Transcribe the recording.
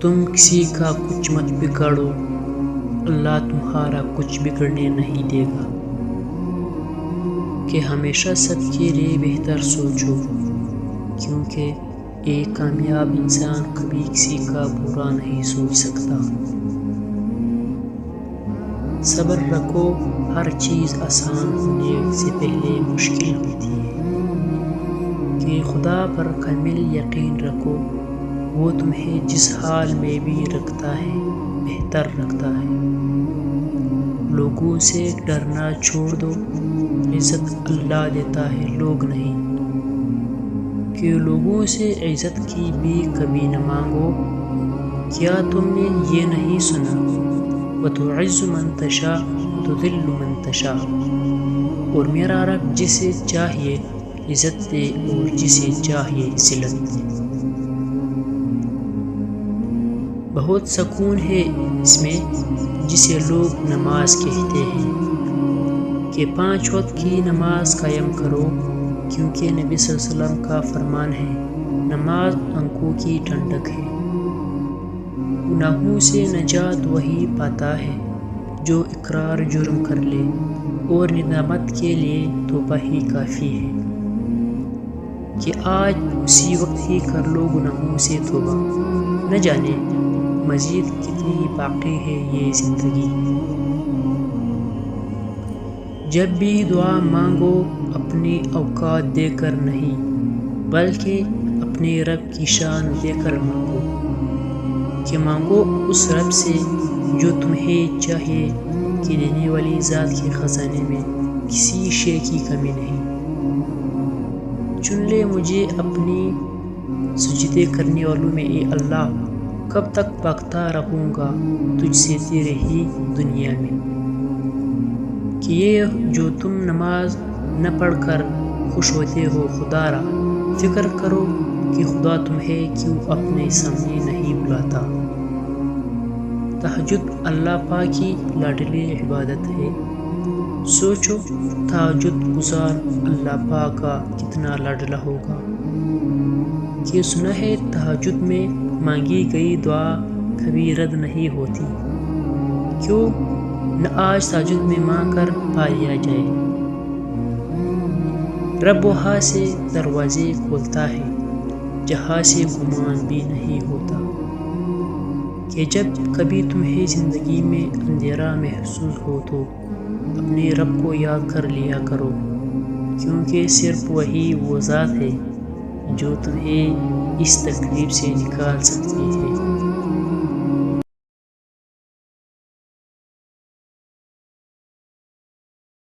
تم کسی کا کچھ مت بگاڑو، اللہ تمہارا کچھ بگڑنے نہیں دے گا، کہ ہمیشہ سب کے لیے بہتر سوچو، کیونکہ ایک کامیاب انسان کبھی کسی کا برا نہیں سوچ سکتا۔ صبر رکھو، ہر چیز آسان ہونے سے پہلے مشکل ہوتی ہے، کہ خدا پر کامل یقین رکھو، وہ تمہیں جس حال میں بھی رکھتا ہے بہتر رکھتا ہے۔ لوگوں سے ڈرنا چھوڑ دو، عزت اللہ دیتا ہے لوگ نہیں، کہ لوگوں سے عزت کی بھی کبھی نہ مانگو۔ کیا تم نے یہ نہیں سنا، وَتُعِزُّ مَن تَشَاءُ وَتُذِلُّ مَن تَشَاءُ، اور میرا رب جسے چاہیے عزت دے اور جسے چاہیے ذلت دے۔ بہت سکون ہے اس میں جسے لوگ نماز کہتے ہیں، کہ 5 وقت کی نماز قائم کرو، کیونکہ نبی صلی اللہ علیہ وسلم کا فرمان ہے، نماز آنکھوں کی ٹھنڈک ہے۔ گناہوں سے نجات وہی پاتا ہے جو اقرار جرم کر لے، اور ندامت کے لیے توبہ ہی کافی ہے، کہ آج اسی وقت ہی کر لو گناہوں سے توبہ، نہ جانے مزید کتنی باقی ہے یہ زندگی۔ جب بھی دعا مانگو اپنی اوقات دے کر نہیں، بلکہ اپنے رب کی شان دے کر مانگو، کہ مانگو اس رب سے جو تمہیں چاہیے، کہ دینے والی ذات کے خزانے میں کسی شے کی کمی نہیں۔ چن لے مجھے اپنی سجدے کرنے والوں میں، اے اللہ، کب تک بھاگتا رہوں گا تجھ سے تیرے ہی دنیا میں۔ کہ یہ جو تم نماز نہ پڑھ کر خوش ہوتے ہو خدا را، فکر کرو کہ خدا تمہیں کیوں اپنے سامنے نہیں بلاتا۔ تہجد اللہ پاک کی لاڈلی عبادت ہے، سوچو تہجد گزار اللہ پاک کا کتنا لاڈلا ہوگا، کہ سنا ہے تہجد میں مانگی گئی دعا کبھی رد نہیں ہوتی، کیوں نہ آج تہجد میں مانگ کر پا لیا جائے۔ رب وہاں سے دروازے کھولتا ہے جہاں سے گمان بھی نہیں ہوتا، کہ جب کبھی تمہیں زندگی میں اندھیرا محسوس ہو تو اپنے رب کو یاد کر لیا کرو، کیونکہ صرف وہی وہ ذات ہے جو تمہیں اس تکلیف سے نکال سکتی ہے۔